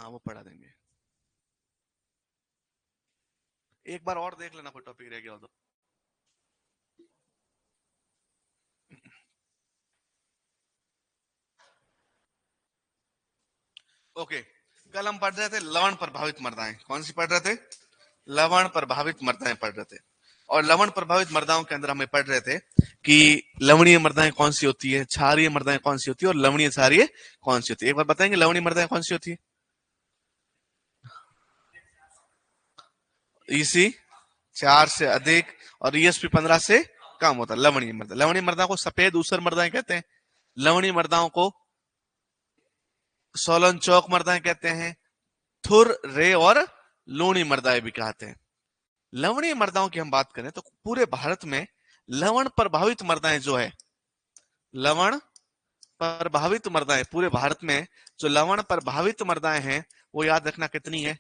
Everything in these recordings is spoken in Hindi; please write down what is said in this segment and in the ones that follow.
हाँ वो पढ़ा देंगे। एक बार और देख लेना, कोई टॉपिक रह गया हो तो। ओके, कल हम पढ़ रहे थे लवण प्रभावित मृदाएं। कौन सी पढ़ रहे थे? लवण प्रभावित मृदाएं पढ़ रहे थे। और लवण प्रभावित मृदाओं के अंदर हमें पढ़ रहे थे कि लवणीय मृदाएं कौन सी होती है, क्षारीय मृदाएं कौन सी होती है, और लवणीय क्षारीय कौन सी होती है। एक बार बताएंगे लवणीय मृदाएं कौन सी होती है? ईसी 4 से अधिक और ईएसपी 15 से कम होता है लवणीय मृदा। लवणीय मृदा को सफेद ऊसर मृदाएं कहते हैं। लवणीय मृदाओं को सोलन चौक मृदाएं कहते हैं। थुर, रे और लूणी मृदाएं भी कहते हैं। लवणीय मृदाओं की हम बात करें तो पूरे भारत में लवण प्रभावित मृदाएं जो है, लवण प्रभावित मृदाएं पूरे भारत में जो लवण प्रभावित मृदाएं हैं वो याद रखना कितनी है?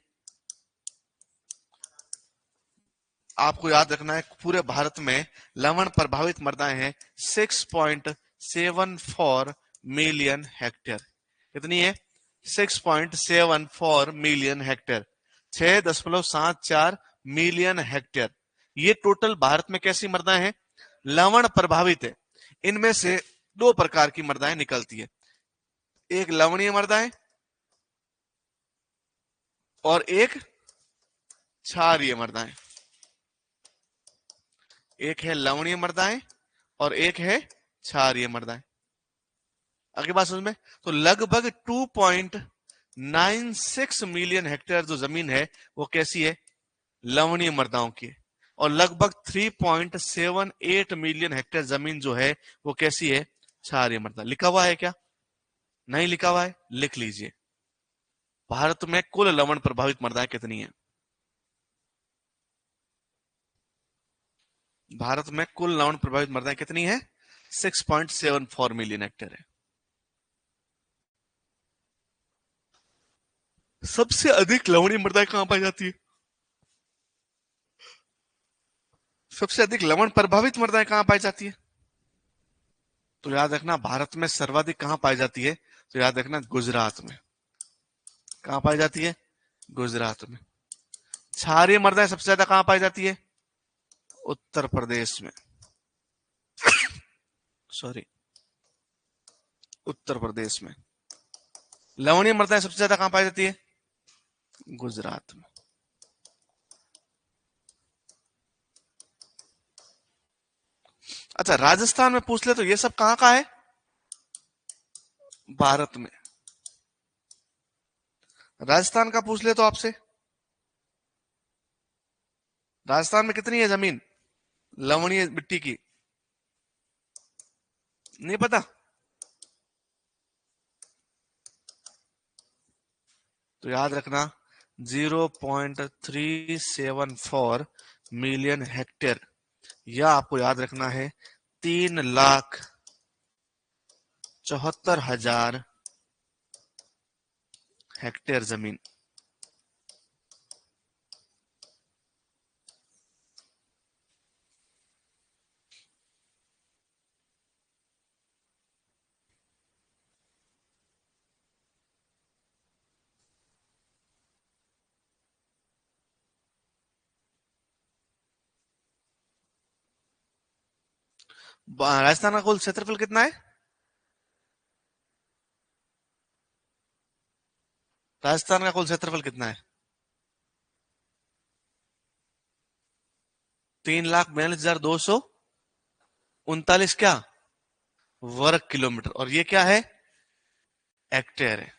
आपको याद रखना है पूरे भारत में लवण प्रभावित मृदाएं हैं 6.74 मिलियन हेक्टेयर। कितनी है? 6.74 मिलियन हेक्टेयर, 6.74 मिलियन हेक्टेयर। ये टोटल भारत में कैसी मृदाएं हैं? लवण प्रभावित है। इनमें से दो प्रकार की मृदाएं निकलती है, एक लवणीय मृदाएं और एक क्षारीय मृदाएं। एक है लवणीय मृदाएं और एक है क्षारीय मृदाएं। आगे बात समझ में? तो लगभग 2.96 मिलियन हेक्टेयर जो जमीन है वो कैसी है? लवणीय मृदाओं की। और लगभग 3.78 मिलियन हेक्टेयर जमीन जो है वो कैसी है? क्षारीय मृदा। लिखा हुआ है क्या? नहीं लिखा हुआ है? लिख लीजिए। भारत में कुल लवण प्रभावित मृदाएं कितनी है? भारत में कुल लवण प्रभावित मृदाएं कितनी है? 6.74 मिलियन हेक्टेयर है। सबसे अधिक लवणीय मृदाएं कहां पाई जाती है? सबसे अधिक लवण प्रभावित मृदाएं कहां पाई जाती है? तो याद रखना भारत में सर्वाधिक कहां पाई जाती है? तो याद रखना गुजरात में। कहां पाई जाती है? गुजरात में। क्षारीय मृदाएं सबसे ज्यादा कहां पाई जाती है? उत्तर प्रदेश में। सॉरी, उत्तर प्रदेश में। लवणीय मृदाएं सबसे ज्यादा कहां पाई जाती है? गुजरात में। अच्छा, राजस्थान में पूछ ले तो ये सब कहां का है? भारत में। राजस्थान का पूछ ले तो आपसे, राजस्थान में कितनी है जमीन लवणीय मिट्टी की? नहीं पता? तो याद रखना 0.374 मिलियन हेक्टेयर, या आपको याद रखना है 3,74,000 हेक्टेयर जमीन। राजस्थान का कुल क्षेत्रफल कितना है? राजस्थान का कुल क्षेत्रफल कितना है? 3,42,239 क्या वर्ग किलोमीटर, और ये क्या है? हेक्टेयर है।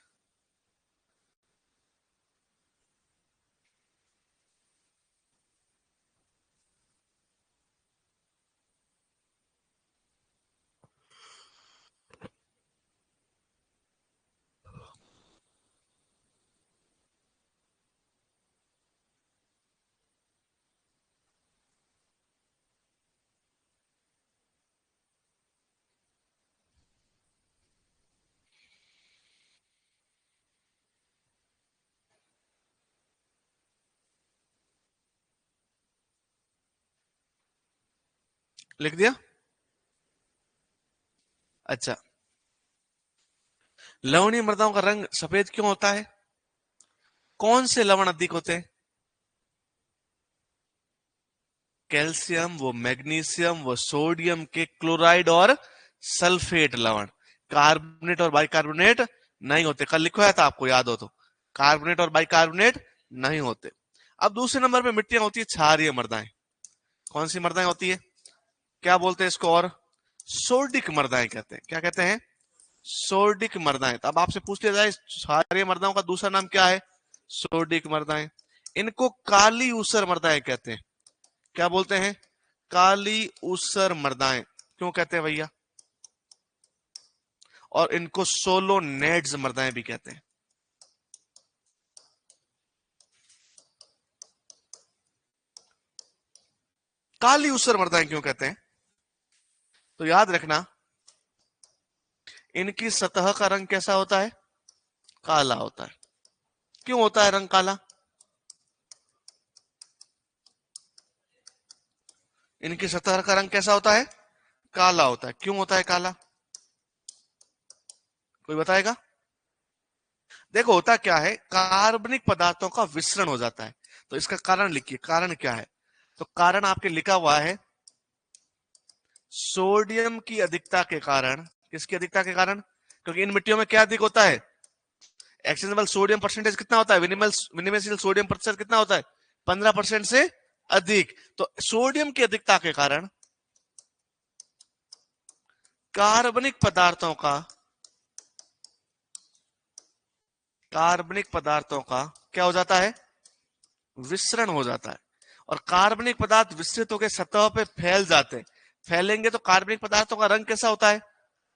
लिख दिया? अच्छा, लवणीय मृदाओं का रंग सफेद क्यों होता है? कौन से लवण अधिक होते हैं? कैल्शियम, वो मैग्नीशियम, वो सोडियम के क्लोराइड और सल्फेट लवण। कार्बोनेट और बाइकार्बोनेट नहीं होते। कल लिखवाया था आपको, याद हो तो। कार्बोनेट और बाइकार्बोनेट नहीं होते। अब दूसरे नंबर पे मिट्टियां होती है क्षारीय मृदाएं। कौन सी मृदाएं होती है? क्या बोलते हैं इसको? और सोडिक मृदाएं कहते हैं। क्या कहते हैं? सोडिक मृदाएं। तो अब आपसे पूछ लिया जाए क्षारीय मृदाओं का दूसरा नाम क्या है? सोडिक मृदाएं। इनको काली ऊसर मृदाएं कहते हैं। क्या बोलते हैं? काली ऊसर मृदाएं। क्यों कहते हैं भैया? और इनको सोलोनेड्स मृदाएं भी कहते हैं। काली ऊसर मृदाएं क्यों कहते हैं? तो याद रखना, इनकी सतह का रंग कैसा होता है? काला होता है। क्यों होता है रंग काला? इनकी सतह का रंग कैसा होता है? काला होता है। क्यों होता है काला? कोई बताएगा? देखो, होता क्या है, कार्बनिक पदार्थों का विसरण हो जाता है। तो इसका कारण लिखिए, कारण क्या है? तो कारण आपके लिखा हुआ है, सोडियम की अधिकता के कारण। किसकी अधिकता के कारण? क्योंकि इन मिट्टियों में क्या अधिक होता है? एक्सेसिबल सोडियम परसेंटेज कितना होता है? मिनिमल सोडियम प्रतिशत कितना होता है? 15% से अधिक। तो सोडियम की अधिकता के कारण कार्बनिक पदार्थों का क्या हो जाता है? विसरण हो जाता है। और कार्बनिक पदार्थ विस्तृत होकर सतह पे फैल जाते हैं। फैलेंगे तो कार्बनिक पदार्थों का रंग कैसा होता है?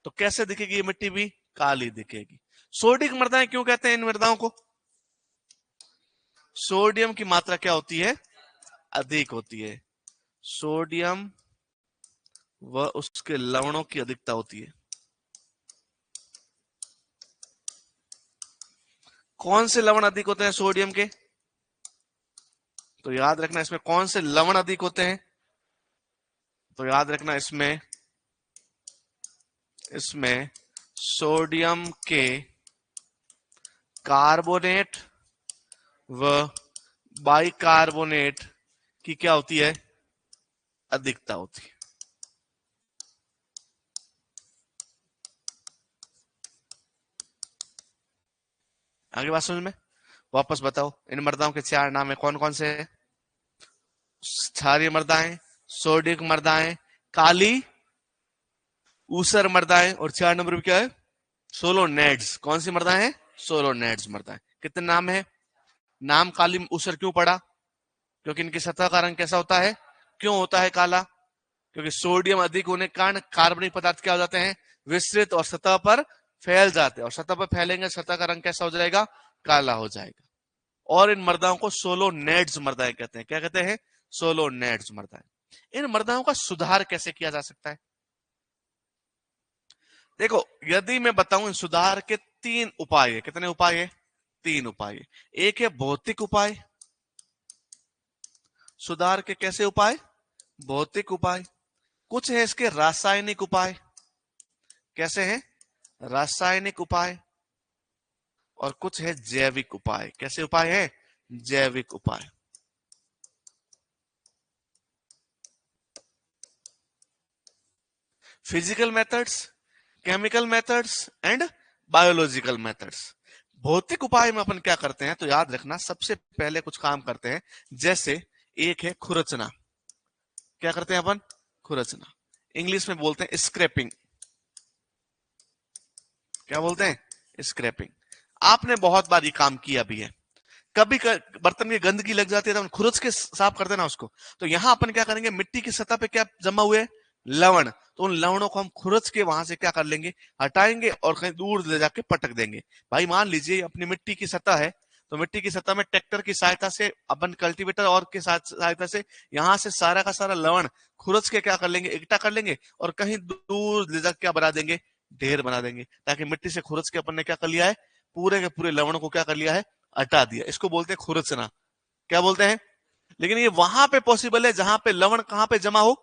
तो कैसे दिखेगी ये मिट्टी भी? काली दिखेगी। सोडिक मृदाएं क्यों कहते हैं इन मृदाओं को? सोडियम की मात्रा क्या होती है? अधिक होती है। सोडियम व उसके लवणों की अधिकता होती है। कौन से लवण अधिक होते हैं सोडियम के? तो याद रखना, इसमें कौन से लवण अधिक होते हैं? तो याद रखना, इसमें सोडियम के कार्बोनेट व बाइकार्बोनेट की क्या होती है? अधिकता होती है। आगे बात समझ में? वापस बताओ, इन मृदाओं के 4 नाम है, कौन कौन से है? क्षारीय मृदाएं, सोडिक मृदाएं, काली ऊसर मृदाएं, और 4 नंबर पे क्या है? सोलोनेड्स। कौन सी मृदाएं हैं? सोलोनेड्स मृदाएं। कितने नाम है? नाम काली ऊसर क्यों पड़ा? क्योंकि इनकी सतह का रंग कैसा होता है? क्यों होता है काला? क्योंकि सोडियम अधिक होने के कारण कार्बनिक पदार्थ क्या हो जाते हैं? विस्तृत और सतह पर फैल जाते हैं। और सतह पर फैलेंगे, सतह का रंग कैसा हो जाएगा? काला हो जाएगा। और इन मृदाओं को सोलोनेड्स मृदाएं कहते हैं। क्या कहते हैं? सोलोनेड्स मृदाएं। इन मृदाओं का सुधार कैसे किया जा सकता है? देखो, यदि मैं बताऊं, इन सुधार के 3 उपाय है। कितने उपाय है? 3 उपाय है। एक है भौतिक उपाय। सुधार के कैसे उपाय? भौतिक उपाय। कुछ है इसके रासायनिक उपाय। कैसे हैं? रासायनिक उपाय। और कुछ है जैविक उपाय। कैसे उपाय है? जैविक उपाय। Physical methods, chemical methods and biological methods. भौतिक उपाय में अपन क्या करते हैं? तो याद रखना, सबसे पहले कुछ काम करते हैं। जैसे एक है खुरचना। क्या करते हैं अपन? खुरचना। इंग्लिश में बोलते हैं स्क्रैपिंग। क्या बोलते हैं? स्क्रैपिंग। आपने बहुत बार ये काम किया भी है। कभी बर्तन में गंदगी लग जाती है तो खुरच के साफ कर देना उसको। तो यहां अपन क्या करेंगे? मिट्टी की सतह पे क्या जमा हुए? लवण। तो उन लवणों को हम खुरच के वहां से क्या कर लेंगे? हटाएंगे और कहीं दूर ले जाके पटक देंगे। भाई मान लीजिए अपनी मिट्टी की सतह है, तो मिट्टी की सतह में ट्रैक्टर की सहायता से, अपन कल्टीवेटर और के सहायता से यहां से सारा का सारा लवण खुरच के क्या कर लेंगे? इकट्ठा कर लेंगे और कहीं दूर ले जाकर क्या बना देंगे? ढेर बना देंगे। ताकि मिट्टी से खुरच के अपन ने क्या कर लिया है? पूरे के पूरे लवण को क्या कर लिया है? हटा दिया। इसको बोलते हैं खुरचना। क्या बोलते हैं? लेकिन ये वहां पे पॉसिबल है जहां पे लवण कहां पे जमा हो?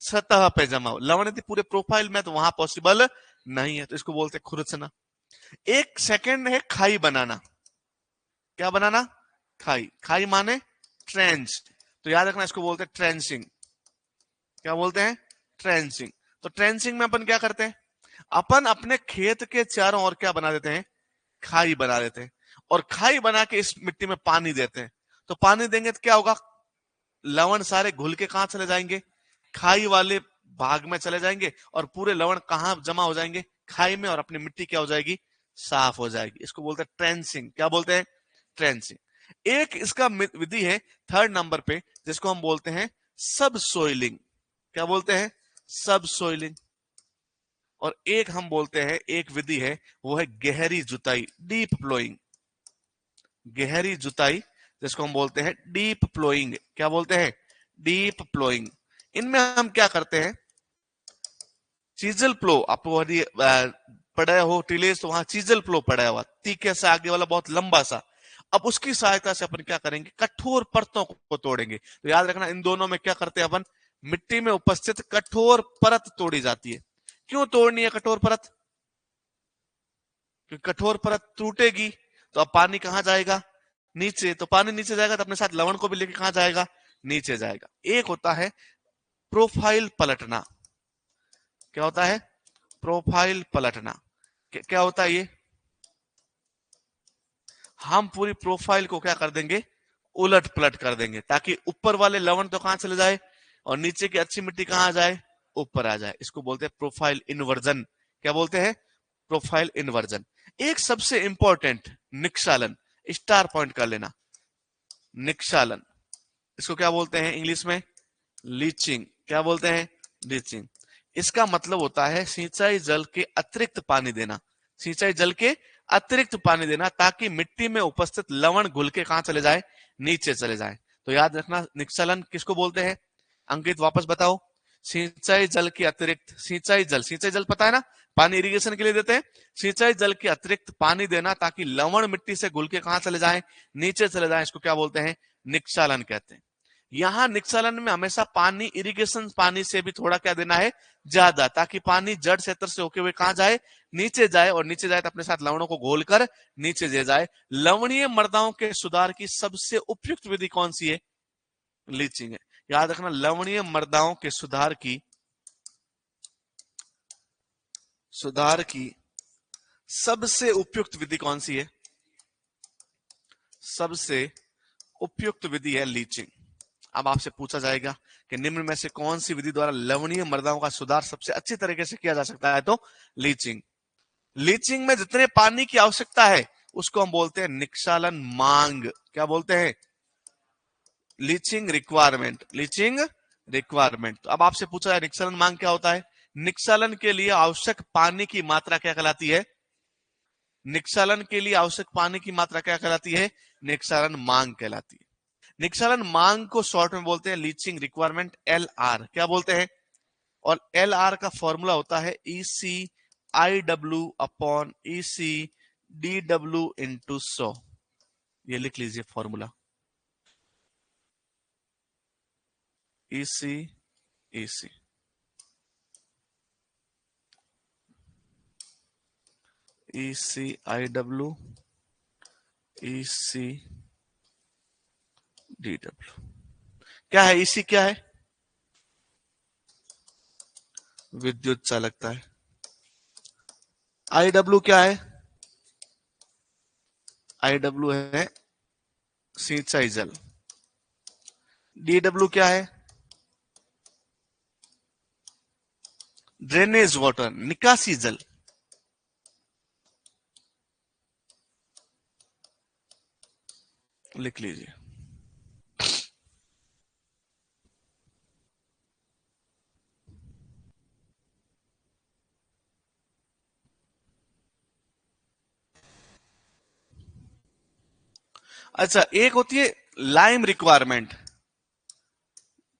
सतह पे जमा हो। लवण यदि पूरे प्रोफाइल में, तो वहां पॉसिबल नहीं है। तो इसको बोलते हैं खुरचना। एक सेकंड है खाई बनाना। क्या बनाना? खाई, खाई माने ट्रेंच, तो याद रखना इसको बोलते हैं ट्रेंचिंग। क्या बोलते हैं? ट्रेंचिंग। तो ट्रेंचिंग में अपन क्या करते हैं? अपन अपने खेत के चारों ओर क्या बना देते हैं? खाई बना देते हैं, और खाई बना के इस मिट्टी में पानी देते हैं। तो पानी देंगे तो क्या होगा? लवण सारे घुल के कहां चले जाएंगे? खाई वाले भाग में चले जाएंगे, और पूरे लवण कहां जमा हो जाएंगे? खाई में, और अपनी मिट्टी क्या हो जाएगी? साफ हो जाएगी। इसको बोलते हैं ट्रेंचिंग। क्या बोलते हैं? ट्रेंचिंग। एक इसका विधि है थर्ड नंबर पे, जिसको हम बोलते हैं सब सोइलिंग। क्या बोलते हैं? सब सोइलिंग। और एक हम बोलते हैं, एक विधि है, वो है गहरी जुताई, डीप प्लोइंग। गहरी जुताई, जिसको हम बोलते हैं डीप प्लोइंग। क्या बोलते हैं? Deep ploughing. इनमें हम क्या करते हैं? चीजल प्लो, आप पढ़े हो टिलेज, तो वहां चीजल प्लो पड़ा हुआ, तीखे से आगे वाला बहुत लंबा सा। अब उसकी सहायता से अपन क्या करेंगे? कठोर परतों को तोड़ेंगे। तो याद रखना, इन दोनों में क्या करते हैं अपन? मिट्टी में उपस्थित कठोर परत तोड़ी जाती है। क्यों तोड़नी है कठोर परत? क्योंकि कठोर परत टूटेगी तो अब पानी कहां जाएगा? नीचे। तो पानी नीचे जाएगा तो अपने साथ लवण को भी लेके कहां जाएगा? नीचे जाएगा। एक होता है प्रोफाइल पलटना। क्या होता है? प्रोफाइल पलटना। क्या होता है ये? हम पूरी प्रोफाइल को क्या कर देंगे? उलट पलट कर देंगे, ताकि ऊपर वाले लवण तो कहां चले जाए, और नीचे की अच्छी मिट्टी कहां आ जाए? ऊपर आ जाए। इसको बोलते हैं प्रोफाइल इन्वर्जन। क्या बोलते हैं? Profile inversion. एक सबसे इंपॉर्टेंट, निक्षालन, स्टार पॉइंट कर लेना। निक्षालन, इसको क्या बोलते हैं इंग्लिश में? लीचिंग। क्या बोलते हैं? लीचिंग। इसका मतलब होता है सिंचाई जल के अतिरिक्त पानी देना। सिंचाई जल के अतिरिक्त पानी देना, ताकि मिट्टी में उपस्थित लवण घुल के कहां चले जाए? नीचे चले जाए। तो याद रखना, निक्षालन किसको बोलते हैं? अंकित वापस बताओ। सिंचाई जल के अतिरिक्त, सिंचाई जल, सिंचाई जल पता है ना, पानी इरिगेशन के लिए देते हैं। सिंचाई जल के अतिरिक्त पानी देना, ताकि लवण मिट्टी से घुल के कहां चले जाए? नीचे चले जाए। इसको क्या बोलते हैं? निक्षालन कहते हैं। यहां निक्षालन में हमेशा पानी, इरिगेशन पानी से भी थोड़ा क्या देना है? ज्यादा, ताकि पानी जड़ क्षेत्र से होके हुए कहां जाए? नीचे जाए, और नीचे जाए तो अपने साथ लवणों को घोलकर नीचे दे जाए। लवणीय मृदाओं के सुधार की सबसे उपयुक्त विधि कौन सी है? लीचिंग है। याद रखना, लवणीय मृदाओं के सुधार की सबसे उपयुक्त विधि कौन सी है? सबसे उपयुक्त विधि है लीचिंग। अब आपसे पूछा जाएगा कि निम्न में से कौन सी विधि द्वारा लवणीय मृदाओं का सुधार सबसे अच्छी तरीके से किया जा सकता है? तो लीचिंग। लीचिंग में जितने पानी की आवश्यकता है, उसको हम बोलते हैं निक्षालन मांग। क्या बोलते हैं? Leaching requirement. Leaching requirement. तो अब आपसे पूछा है निक्षालन मांग क्या होता है? निक्षालन के लिए आवश्यक पानी की मात्रा क्या कहलाती है? निक्षालन के लिए आवश्यक पानी की मात्रा क्या कहलाती है? निक्षालन मांग कहलाती है। निक्षालन मांग को शॉर्ट में बोलते हैं लीचिंग रिक्वायरमेंट, LR। क्या बोलते हैं? और LR का फॉर्मूला होता है ECIW/ECDW/100। ये लिख लीजिए फॉर्मूला, EC ECIW/ECDW। क्या है EC? क्या है? विद्युत चालकता है। IW क्या है? IW है सिंचाई जल। DW क्या है? ड्रेनेज वाटर, निकासी जल। लिख लीजिए। अच्छा, एक होती है लाइम रिक्वायरमेंट,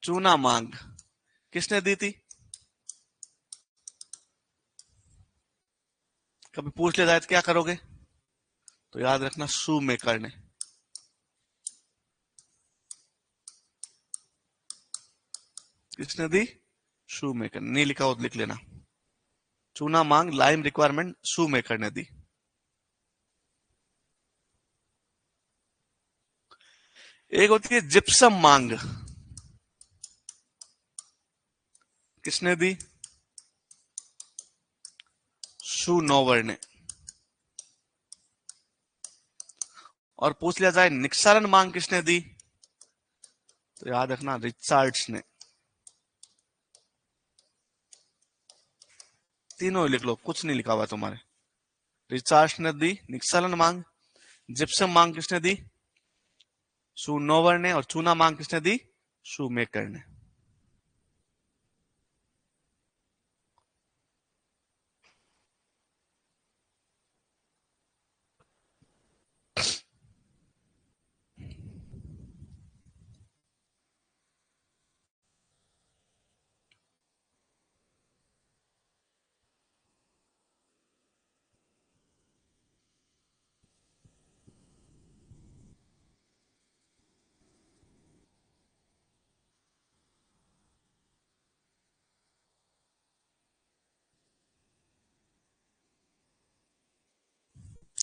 चूना मांग। किसने दी थी? कभी पूछ ले जाए तो क्या करोगे? तो याद रखना, शू मेकर ने। किसने दी? शू मेकर। नहीं लिखा हो तो लिख लेना। चूना मांग, लाइम रिक्वायरमेंट, शू मेकर ने दी। एक होती है जिप्सम मांग, किसने दी? शू नोवर ने। और पूछ लिया जाए निक्सारन मांग किसने दी, तो याद रखना रिचार्ड्स ने। तीनों लिख लो, कुछ नहीं लिखा हुआ तुम्हारे। रिचार्ड्स ने दी निक्सारन मांग, जिप्सम मांग किसने दी? शू नोवर ने। और चूना मांग किसने दी? शू मेकर ने।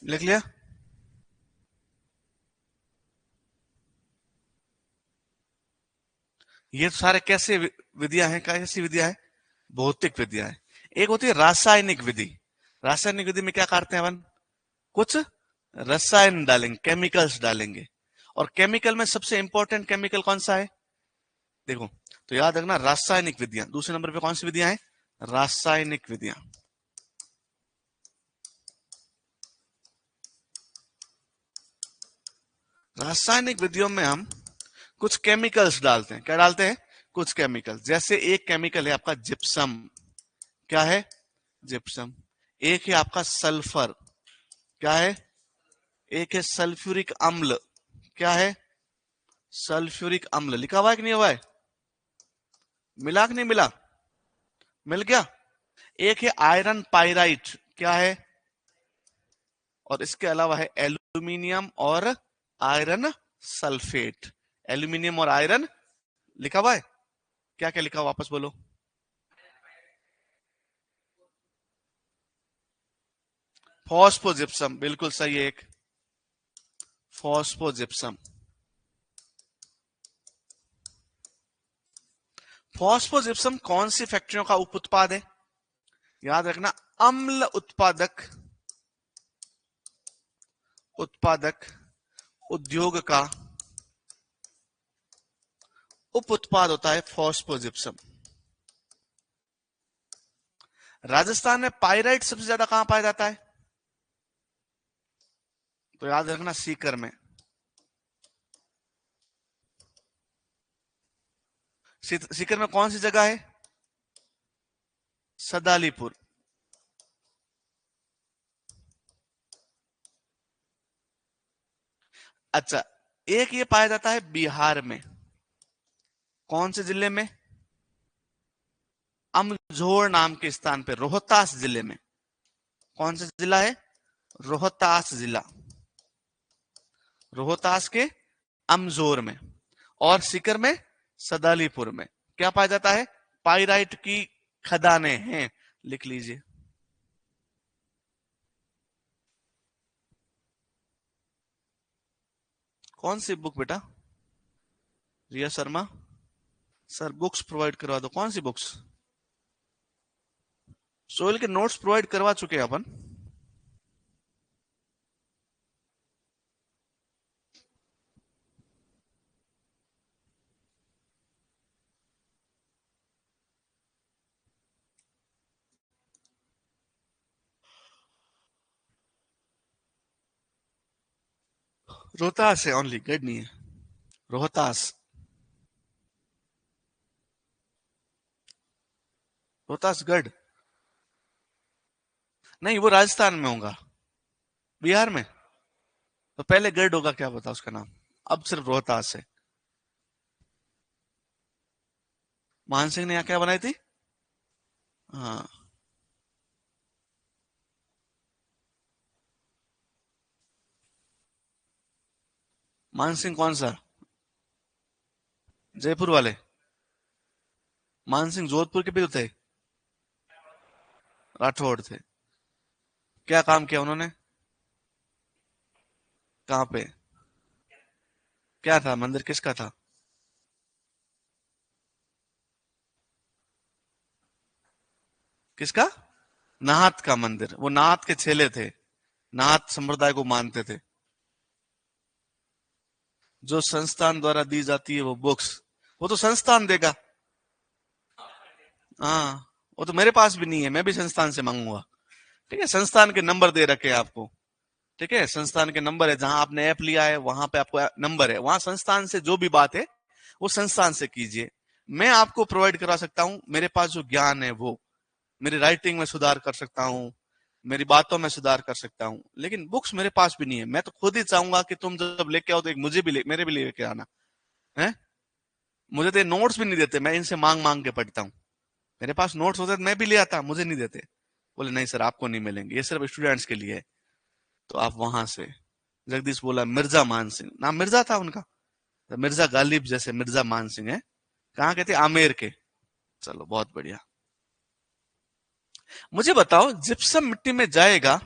लिख लिया? ये सारे कैसे विधियां हैं, कैसी विधियां है? भौतिक विधियां है। एक होती है रासायनिक विधि। रासायनिक विधि में क्या करते हैं अपन? कुछ रसायन डालेंगे, केमिकल्स डालेंगे। और केमिकल में सबसे इंपॉर्टेंट केमिकल कौन सा है? देखो, तो याद रखना रासायनिक विधियां। दूसरे नंबर पे कौन सी विधियां हैं? रासायनिक विधियां। रासायनिक विधियों में हम कुछ केमिकल्स डालते हैं। क्या डालते हैं? कुछ केमिकल। जैसे एक केमिकल है आपका जिप्सम। क्या है? जिप्सम। एक है आपका सल्फर। क्या है? एक है सल्फ्यूरिक अम्ल। क्या है? सल्फ्यूरिक अम्ल। लिखा हुआ है कि नहीं हुआ है? मिला कि नहीं मिला? मिल गया। एक है आयरन पाइराइट। क्या है? और इसके अलावा है एल्यूमिनियम और आयरन सल्फेट। एल्यूमिनियम और आयरन लिखा हुआ है। क्या क्या लिखा हुआ, वापस बोलो। फॉस्फोजिप्सम, बिल्कुल सही है। एक फॉस्फोजिप्सम। फॉस्फोजिप्सम कौन सी फैक्ट्रियों का उप उत्पाद है? याद रखना, अम्ल उत्पादक उत्पादक उद्योग का उप उत्पाद होता है फॉस्फोजिप्सम। राजस्थान में पाइराइट सबसे ज्यादा कहां पाया जाता है? तो याद रखना सीकर में। सीकर में कौन सी जगह है? सदालीपुर। अच्छा, एक ये पाया जाता है बिहार में। कौन से जिले में? अमझोर नाम के स्थान पे, रोहतास जिले में। कौन सा जिला है? रोहतास जिला। रोहतास के अमजोर में। और सीकर में सदालीपुर में क्या पाया जाता है? पाइराइट की खदानें हैं। लिख लीजिए। कौन सी बुक बेटा? Riya Sharma sir, books provide करवा दो। कौन सी बुक्स? सोहेल के नोट्स प्रोवाइड करवा चुके हैं अपन। रोहतास है ओनली, गढ़ नहीं है। रोहतास। रोहतास गढ़ नहीं, वो राजस्थान में होगा। बिहार में तो पहले गढ़ होगा, क्या पता उसका नाम। अब सिर्फ रोहतास है। मान सिंह ने यहाँ क्या बनाई थी? हाँ। मान सिंह कौन सा? जयपुर वाले? मान सिंह जोधपुर के भी तो थे। राठौड़ थे। क्या काम किया उन्होंने? कहाँ पे? क्या था मंदिर, किसका था? किसका? नाहत का मंदिर। वो नाहत के चेले थे, नाहत संप्रदाय को मानते थे। जो संस्थान द्वारा दी जाती है वो बुक्स, वो तो संस्थान देगा। हाँ, वो तो मेरे पास भी नहीं है, मैं भी संस्थान से मांगूंगा। ठीक है, संस्थान के नंबर दे रखे हैं आपको। ठीक है, संस्थान के नंबर है, जहां आपने ऐप लिया है वहां पे आपको नंबर है, वहां संस्थान से जो भी बात है वो संस्थान से कीजिए। मैं आपको प्रोवाइड करा सकता हूं, मेरे पास जो ज्ञान है वो, मेरी राइटिंग में सुधार कर सकता हूँ, मेरी बातों में सुधार कर सकता हूँ, लेकिन बुक्स मेरे पास भी नहीं है। मैं तो खुद ही चाहूंगा कि तुम जब लेके आओ तो एक मुझे भी मेरे भी लेके आना है। मुझे तो नोट्स भी नहीं देते, मैं इनसे मांग मांग के पढ़ता हूँ। मेरे पास नोट्स होते तो मैं भी ले आता, मुझे नहीं देते। बोले नहीं सर आपको नहीं मिलेंगे, ये सिर्फ स्टूडेंट्स के लिए है। तो आप वहां से, जगदीश बोला मिर्जा मान सिंह, नाम मिर्जा था उनका, तो मिर्जा गालिब जैसे मिर्जा मान सिंह है। कहाँ के थे? आमेर के। चलो बहुत बढ़िया। मुझे बताओ, जिप्सम मिट्टी में जाएगा,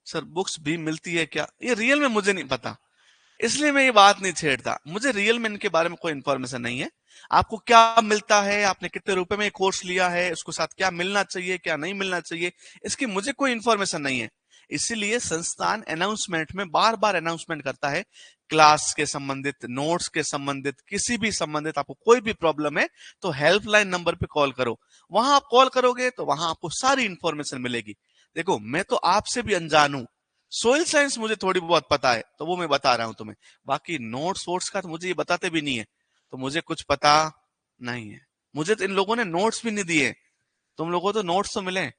सर बुक्स भी मिलती है क्या? ये रियल में मुझे नहीं पता, इसलिए मैं ये बात नहीं छेड़ता। मुझे रियल में इनके बारे में कोई इन्फॉर्मेशन नहीं है। आपको क्या मिलता है, आपने कितने रुपए में कोर्स लिया है, उसके साथ क्या मिलना चाहिए क्या नहीं मिलना चाहिए, इसकी मुझे कोई इन्फॉर्मेशन नहीं है। इसीलिए संस्थान अनाउंसमेंट में बार बार अनाउंसमेंट करता है, क्लास के संबंधित, नोट्स के संबंधित, किसी भी संबंधित आपको कोई भी प्रॉब्लम है तो हेल्पलाइन नंबर पे कॉल करो। वहां आप कॉल करोगे तो वहां आपको सारी इंफॉर्मेशन मिलेगी। देखो मैं तो आपसे भी अनजान हूं, सोइल साइंस मुझे थोड़ी बहुत पता है तो वो मैं बता रहा हूं तुम्हें, बाकी नोट्स वोट्स का तो मुझे ये बताते भी नहीं है, तो मुझे कुछ पता नहीं है। मुझे तो इन लोगों ने नोट्स भी नहीं दिए, तुम लोगों को तो नोट्स तो मिले।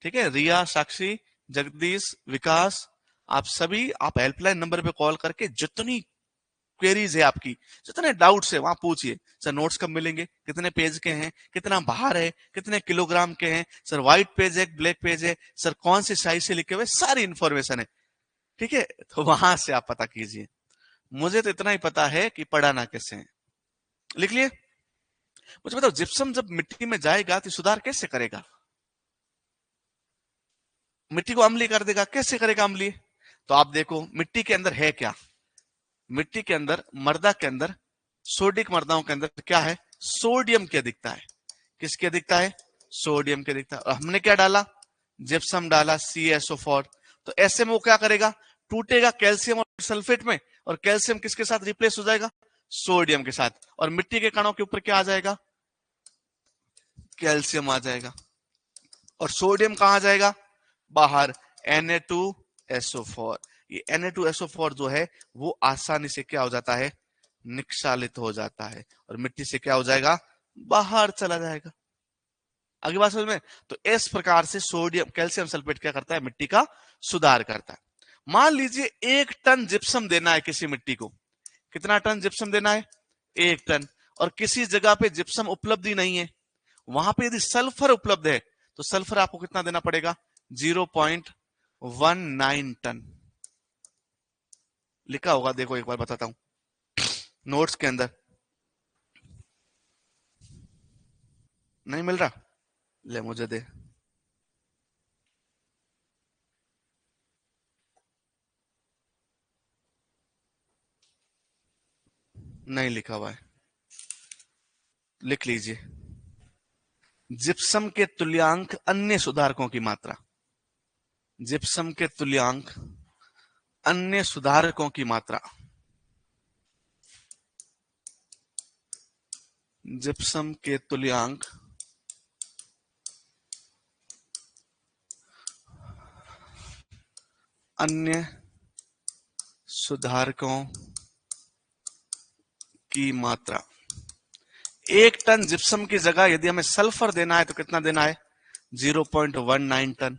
ठीक है, रिया, साक्षी, जगदीश, विकास, आप सभी, आप हेल्पलाइन नंबर पे कॉल करके जितनी क्वेरीज है आपकी, जितने डाउट्स है वहां पूछिए। सर नोट्स कब मिलेंगे, कितने पेज के हैं, कितना भार है, कितने किलोग्राम के हैं, सर व्हाइट पेज है ब्लैक पेज है, सर कौन सी साइज से लिखे हुए, सारी इंफॉर्मेशन है। ठीक है, तो वहां से आप पता कीजिए। मुझे तो इतना ही पता है कि पढ़ाना कैसे है। लिख लिए? मुझे बताओ, जिप्सम जब मिट्टी में जाएगा तो सुधार कैसे करेगा? मिट्टी को अम्लीय कर देगा। कैसे करेगा अम्लीय? तो आप देखो मिट्टी के अंदर है क्या। मिट्टी के अंदर, मृदा के अंदर, सोडिक मृदाओं के अंदर क्या है? सोडियम की अधिकता है। किसकी अधिकता है? सोडियम की अधिकता। और हमने क्या डाला? जिप्सम डाला, CaSO4। तो ऐसे में वो क्या करेगा? टूटेगा कैल्शियम और सल्फेट में, और कैल्शियम किसके साथ रिप्लेस हो जाएगा? सोडियम के साथ। और मिट्टी के कणों के ऊपर क्या आ जाएगा? कैल्शियम आ जाएगा। और सोडियम कहां जाएगा? बाहर। Na2SO4। ये Na2SO4 जो है वो आसानी से क्या हो जाता है? निक्षालित हो जाता है, और मिट्टी से क्या हो जाएगा? बाहर चला जाएगा। अगली बात समझ में? तो इस प्रकार से सोडियम, कैल्शियम सल्फेट क्या करता है? मिट्टी का सुधार करता है। मान लीजिए 1 टन जिप्सम देना है किसी मिट्टी को। कितना टन जिप्सम देना है? 1 टन। और किसी जगह पे जिप्सम उपलब्ध ही नहीं है, वहां पे यदि सल्फर उपलब्ध है तो सल्फर आपको कितना देना पड़ेगा? 0.19 टन। लिखा होगा, देखो एक बार बताता हूं नोट्स के अंदर। नहीं मिल रहा? ले मुझे दे। नहीं लिखा हुआ है, लिख लीजिए। जिप्सम के तुल्यांक अन्य सुधारकों की मात्रा। जिप्सम के तुल्यांक अन्य सुधारकों की मात्रा। जिप्सम के तुल्यांक अन्य सुधारकों की मात्रा। 1 टन जिप्सम की जगह यदि हमें सल्फर देना है तो कितना देना है? 0.19 टन।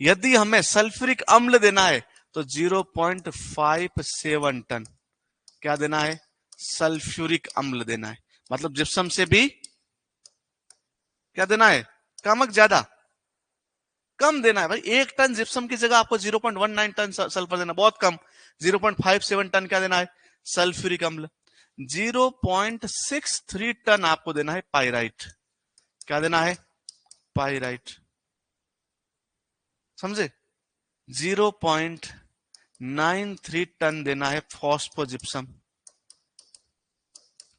यदि हमें सल्फ्यूरिक अम्ल देना है तो 0.57 टन। क्या देना है? सल्फ्यूरिक अम्ल देना है। मतलब जिप्सम से भी क्या देना है? कम ज्यादा? कम देना है भाई। 1 टन जिप्सम की जगह आपको 0.19 टन सल्फर देना, बहुत कम। 0.57 टन क्या देना है? सल्फ्यूरिक अम्ल। 0.63 टन आपको देना है पाइराइट। क्या देना है? पाइराइट। समझे? 93 टन देना है फॉस्फोजिप्सम।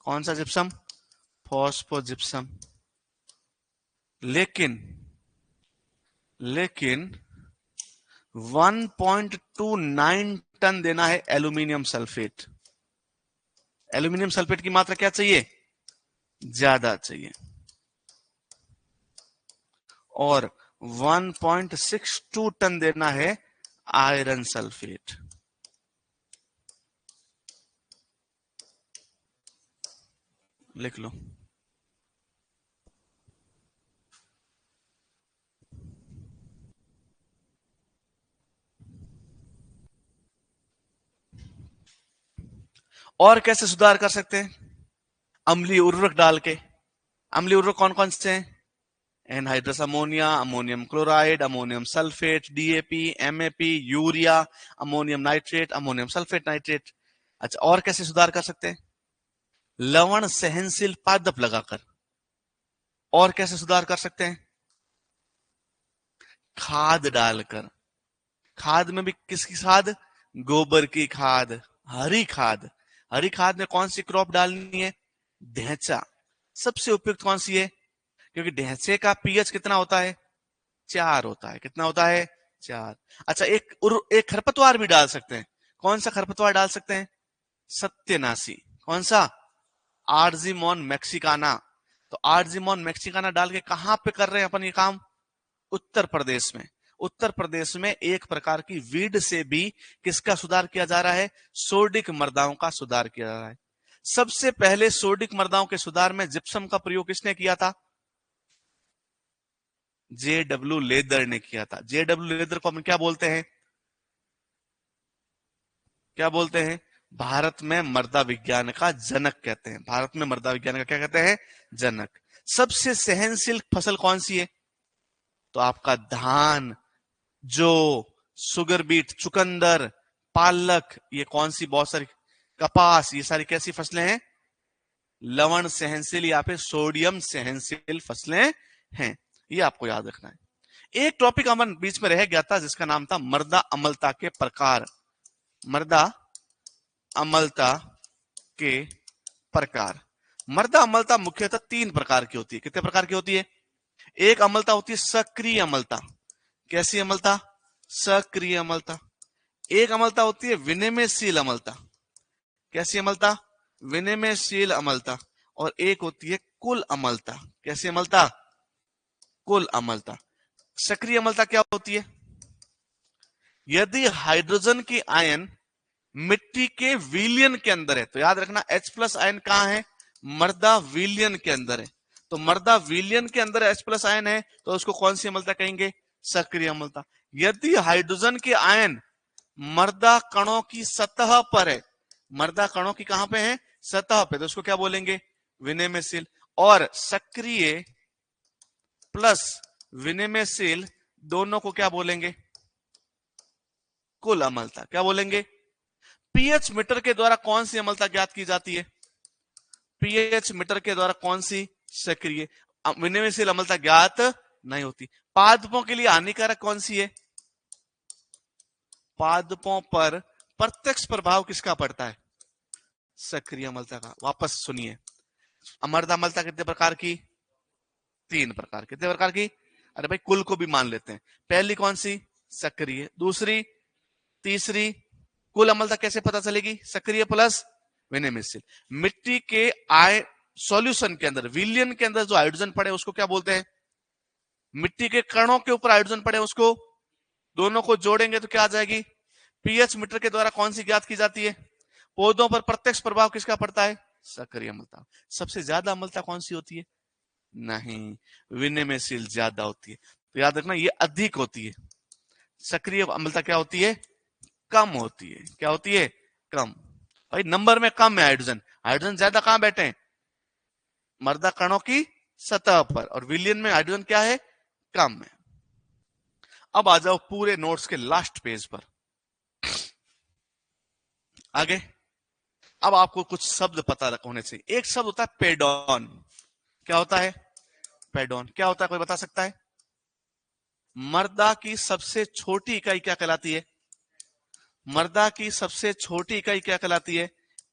कौन सा जिप्सम? फॉस्फोजिप्सम। लेकिन 1.29 टन देना है एल्यूमिनियम सल्फेट। एल्यूमिनियम सल्फेट की मात्रा क्या चाहिए? ज्यादा चाहिए। और 1.62 टन देना है आयरन सल्फेट। लिख लो। और कैसे सुधार कर सकते हैं? अम्लीय उर्वरक डाल के। अम्लीय उर्वरक कौन कौन से हैं? Anhydrous ammonia, ammonium chloride, ammonium sulphate, DAP, MAP, urea, ammonium nitrate, ammonium sulphate nitrate. अच्छा, और कैसे सुधार कर सकते हैं? लवण सहनशील पादप लगाकर। और कैसे सुधार कर सकते हैं? खाद डालकर। खाद में भी किसकी खाद? गोबर की खाद, हरी खाद। हरी खाद में कौन सी क्रॉप डालनी है? ढैंचा। सबसे उपयुक्त कौन सी है? क्योंकि ढैंचे का पीएच कितना होता है? 4 होता है। कितना होता है? 4। अच्छा, एक खरपतवार भी डाल सकते हैं। कौन सा खरपतवार डाल सकते हैं? सत्यनाशी। कौन सा? Argemone Mexicana. तो आर्जिमोन मैक्सिकाना डाल के कहां पे कर रहे हैं अपन ये काम? उत्तर प्रदेश में। उत्तर प्रदेश में एक प्रकार की वीड से भी किसका सुधार किया जा रहा है? सोडिक मृदाओं का सुधार किया जा रहा है। सबसे पहले सोडिक मृदाओं के सुधार में जिप्सम का प्रयोग किसने किया था? जेडब्ल्यू लेदर ने किया था। जेडब्ल्यू लेदर को हम क्या बोलते हैं? क्या बोलते हैं? भारत में मृदा विज्ञान का जनक कहते हैं। भारत में मृदा विज्ञान का क्या कहते हैं? जनक। सबसे सहनशील फसल कौन सी है? तो आपका धान, जो, सुगर बीट, चुकंदर, पालक, ये कौन सी बहुत सारी, कपास, ये सारी कैसी फसलें हैं? लवण सहनशील या फिर सोडियम सहनशील फसलें हैं। ये आपको याद रखना है। एक टॉपिक अमन बीच में रह गया था जिसका नाम था मृदा अम्लता के प्रकार। मृदा अम्लता के प्रकार। मृदा अम्लता मुख्यतः 3 प्रकार की होती है। कितने प्रकार की होती है? एक अम्लता होती है सक्रिय अम्लता। कैसी अम्लता? सक्रिय अम्लता। एक अम्लता होती है विनिमयशील अम्लता। कैसी अम्लता? विनिमयशील अम्लता। और एक होती है कुल अम्लता। कैसी अम्लता? कुल अम्लता। सक्रिय अम्लता क्या होती है? यदि हाइड्रोजन की आयन मिट्टी के विलयन के अंदर है, तो याद रखना H+ आयन कहां है? मृदा विलयन के अंदर है। तो मृदा विलयन के अंदर H+ आयन है तो उसको कौन सी अम्लता कहेंगे? सक्रिय अम्लता। यदि हाइड्रोजन के आयन मृदा कणों की सतह पर है, मृदा कणों की कहां पे है? सतह पे, तो उसको क्या बोलेंगे? विनिमयशील। और सक्रिय प्लस विनिमयशील दोनों को क्या बोलेंगे? कुल अम्लता। क्या बोलेंगे? पीएच मीटर के द्वारा कौन सी अम्लता ज्ञात की जाती है? पीएच मीटर के द्वारा कौन सी? सक्रिय। विनिमयशील अम्लता ज्ञात नहीं होती। पादपों के लिए हानिकारक कौन सी है? पादपों पर प्रत्यक्ष प्रभाव किसका पड़ता है? सक्रिय अम्लता का। वापस सुनिए, मृदा अम्लता कितने प्रकार की? 3 प्रकार। कितने प्रकार की? अरे भाई, कुल को भी मान लेते हैं। पहली कौन सी? सक्रिय। दूसरी, तीसरी। कुल अम्लता कैसे पता चलेगी? सक्रिय प्लस विनिमयशील। मिट्टी के आय सॉल्यूशन के अंदर, विलियन के अंदर जो हाइड्रोजन पड़े उसको क्या बोलते हैं? मिट्टी के कणों के ऊपर हाइड्रोजन पड़े उसको, दोनों को जोड़ेंगे तो क्या आ जाएगी? पीएच मीटर के द्वारा कौन सी ज्ञात की जाती है? पौधों पर प्रत्यक्ष प्रभाव किसका पड़ता है? सक्रिय अम्लता। सबसे ज्यादा अम्लता कौन सी होती है? नहीं, विनिमयशील ज्यादा होती है। तो याद रखना ये अधिक होती है। सक्रिय अम्लता क्या होती है? कम होती है। क्या होती है? कम। भाई नंबर में कम है हाइड्रोजन। हाइड्रोजन ज्यादा कहां बैठे हैं? मृदा कणों की सतह पर। और विलियन में हाइड्रोजन क्या है? कम है। अब आ जाओ पूरे नोट्स के लास्ट पेज पर। आगे अब आपको कुछ शब्द पता होने चाहिए। एक शब्द होता है पेडॉन। क्या होता है? पेडॉन। क्या होता है, कोई बता सकता है? मृदा की सबसे छोटी इकाई क्या कहलाती है? मर्दा की सबसे छोटी इकाई क्या कहलाती है?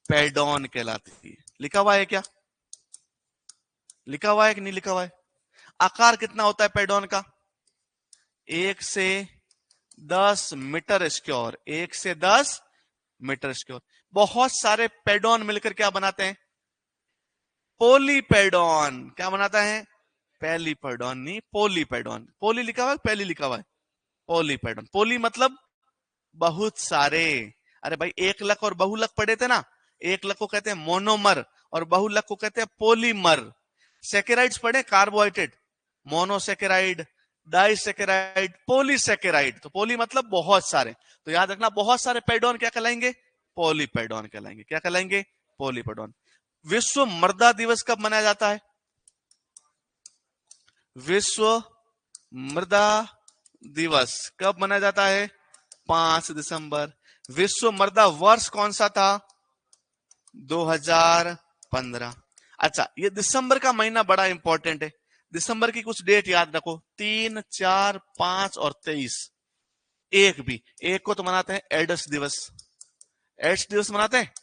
पेडॉन कहलाती है। लिखा हुआ है क्या? लिखा हुआ है कि नहीं लिखा हुआ है? आकार कितना होता है पेडॉन का? 1 से 10 मीटर स्क्वायर। 1 से 10 मीटर स्क्वायर। बहुत सारे पेडॉन मिलकर क्या बनाते हैं? पोलीपेडॉन। क्या बनाता है? पेलीपेडॉन नहीं, पोलीपेडॉन। पोली लिखा हुआ है, पेली लिखा हुआ है? पोलीपेडॉन। पोली मतलब बहुत सारे। अरे भाई, एक लक और बहुलक पढ़े थे ना? एक लक को कहते हैं मोनोमर और बहुलक को कहते हैं पोलीमर। सेकेराइड्स पढ़े? Carbohydrate, monosaccharide, disaccharide, polysaccharide. तो पोली मतलब बहुत सारे। तो याद रखना, बहुत सारे पेडॉन क्या कहलाएंगे? पॉलीपेडॉन कहलाएंगे। क्या कहलाएंगे? पॉलीपेडॉन। विश्व मृदा दिवस कब मनाया जाता है? विश्व मृदा दिवस कब मनाया जाता है? 5 दिसंबर। विश्व मृदा वर्ष कौन सा था? 2015। अच्छा, ये दिसंबर का महीना बड़ा इंपॉर्टेंट है। दिसंबर की कुछ डेट याद रखो, 3, 4, 5 और 23। एक को तो मनाते हैं एड्स दिवस। एड्स दिवस मनाते हैं।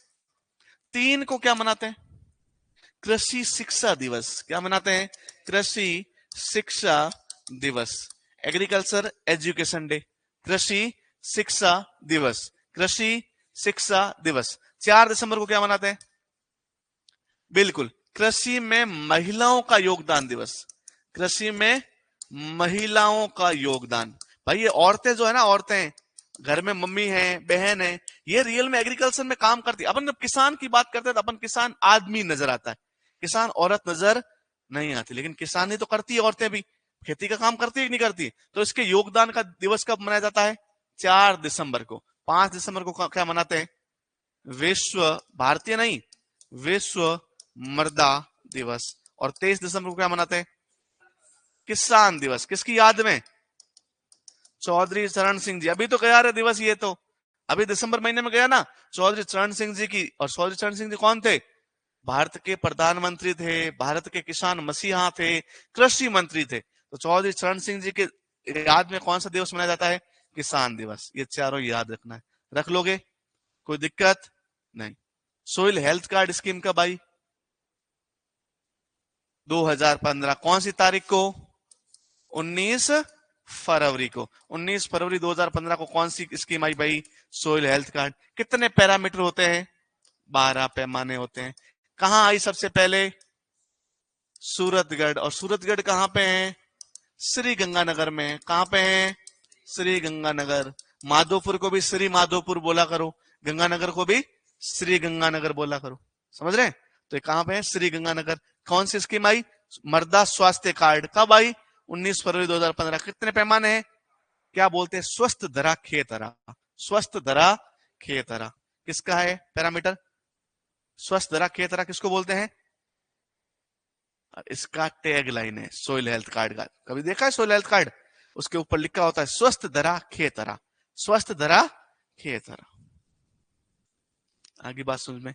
3 को क्या मनाते हैं? कृषि शिक्षा दिवस। क्या मनाते हैं? कृषि शिक्षा दिवस। Agriculture education day. कृषि शिक्षा दिवस। कृषि शिक्षा दिवस। 4 दिसंबर को क्या मनाते हैं? बिल्कुल, कृषि में महिलाओं का योगदान दिवस। कृषि में महिलाओं का योगदान। भाई, ये औरतें जो है ना, औरतें घर में मम्मी हैं, बहन है, ये रियल में एग्रीकल्चर में काम करती है। अपन जब किसान की बात करते हैं तो अपन किसान आदमी नजर आता है, किसान औरत नजर नहीं आती। लेकिन किसानी तो करती है औरतें भी, खेती का काम करती है कि नहीं करती? तो इसके योगदान का दिवस कब मनाया जाता है? 4 दिसंबर को। 5 दिसंबर को क्या मनाते हैं? विश्व, भारतीय नहीं, विश्व मृदा दिवस। और 23 दिसंबर को क्या मनाते हैं? किसान दिवस। किसकी याद में? चौधरी चरण सिंह जी। अभी तो गया रे दिवस, ये तो अभी दिसंबर महीने में गया ना, चौधरी चरण सिंह जी की। और चौधरी चरण सिंह जी कौन थे? भारत के प्रधानमंत्री थे, भारत के किसान मसीहा थे, कृषि मंत्री थे। तो चौधरी चरण सिंह जी के याद में कौन सा दिवस मनाया जाता है? किसान दिवस। ये चारों याद रखना है। रख लोगे? कोई दिक्कत नहीं। सोइल हेल्थ कार्ड स्कीम कब आई? 2015। कौन सी तारीख को? 19 फरवरी को। 19 फरवरी 2015 को कौन सी स्कीम आई भाई? Soil health card. कितने पैरामीटर होते हैं? 12 पैमाने होते हैं। कहां आई सबसे पहले? सूरतगढ़। और सूरतगढ़ कहां पे है? श्री गंगानगर में। कहां पे है? श्री गंगानगर। माधोपुर को भी श्री माधोपुर बोला करो, गंगानगर को भी श्री गंगानगर बोला करो। समझ रहे हैं? तो ये कहां पे है? श्री गंगानगर। कौन सी स्कीम आई? मृदा स्वास्थ्य कार्ड। कब आई? 19 फरवरी 2015। कितने पैमाने हैं? क्या बोलते हैं? स्वस्थ धरा खेतरा। स्वस्थ धरा खेतरा किसका है पैरामीटर? स्वस्थ धरा खेतरा किसको बोलते हैं? इसका टैग लाइन है सोइल हेल्थ कार्ड का। कभी देखा है सोइल हेल्थ कार्ड? उसके ऊपर लिखा होता है स्वस्थ धरा खेतरा। स्वस्थ धरा खेतरा। आगे बात समझ में।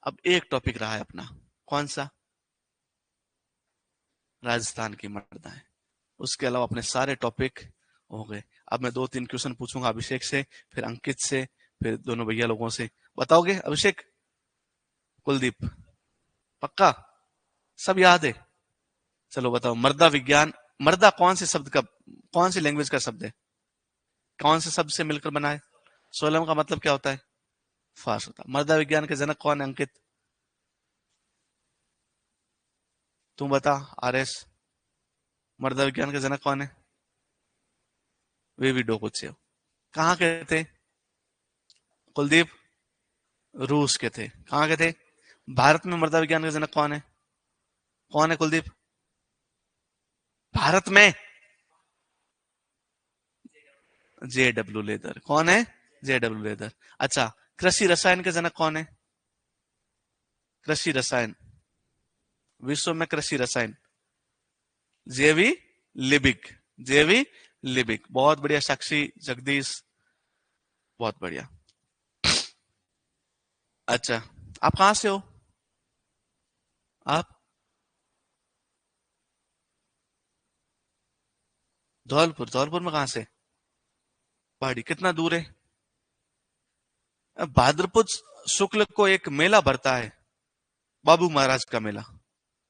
अब एक टॉपिक रहा है अपना, कौन सा? राजस्थान की मृदा है। उसके अलावा अपने सारे टॉपिक हो गए। अब मैं 2-3 क्वेश्चन पूछूंगा अभिषेक से, फिर अंकित से, फिर दोनों भैया लोगों से। बताओगे अभिषेक? कुलदीप? पक्का? सब याद है? चलो बताओ, मृदा विज्ञान, मृदा कौन से शब्द का, कौन सी लैंग्वेज का शब्द है? कौन से शब्द से मिलकर बना है? सोलम का मतलब क्या होता है? फास्ट होता है। मृदा विज्ञान के जनक कौन है अंकित? तुम बता आरएस, मृदा विज्ञान के जनक कौन है? वे भी डोकोच्चेव। कहाँ के थे कुलदीप? रूस के थे। कहाँ के थे? भारत में मृदा विज्ञान के जनक कौन है? कौन है कुलदीप? भारत में JW लेदर। कौन है? JW leather. अच्छा, कृषि रसायन के जनक कौन है? कृषि रसायन, विश्व में कृषि रसायन, जेवी लिबिक। जेवी लिबिक। बहुत बढ़िया साक्षी, जगदीश, बहुत बढ़िया। अच्छा, आप कहां से हो? आप धौलपुर। धौलपुर में कहां से? पहाड़ी। कितना दूर है? भाद्रपद शुक्ल को एक मेला भरता है, बाबू महाराज का मेला।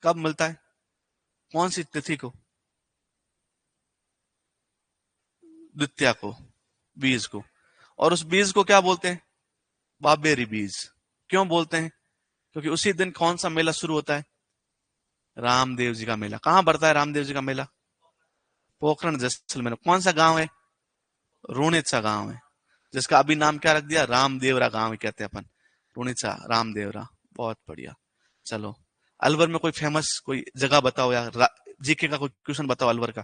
कब मिलता है, कौन सी तिथि को? द्वितीया को, बीज को। और उस बीज को क्या बोलते हैं? बाबेरी बीज। क्यों बोलते हैं? क्योंकि उसी दिन कौन सा मेला शुरू होता है? रामदेव जी का मेला। कहां बढ़ता है रामदेव जी का मेला? पोखरण जैसलमेर। कौन सा गांव है? रूणिचा गांव है, जिसका अभी नाम क्या रख दिया? रामदेवरा गांव कहते हैं अपन। रूणिचा, रामदेवरा। बहुत बढ़िया। चलो, अलवर में कोई फेमस कोई जगह बताओ यार, जीके का कोई क्वेश्चन बताओ अलवर का।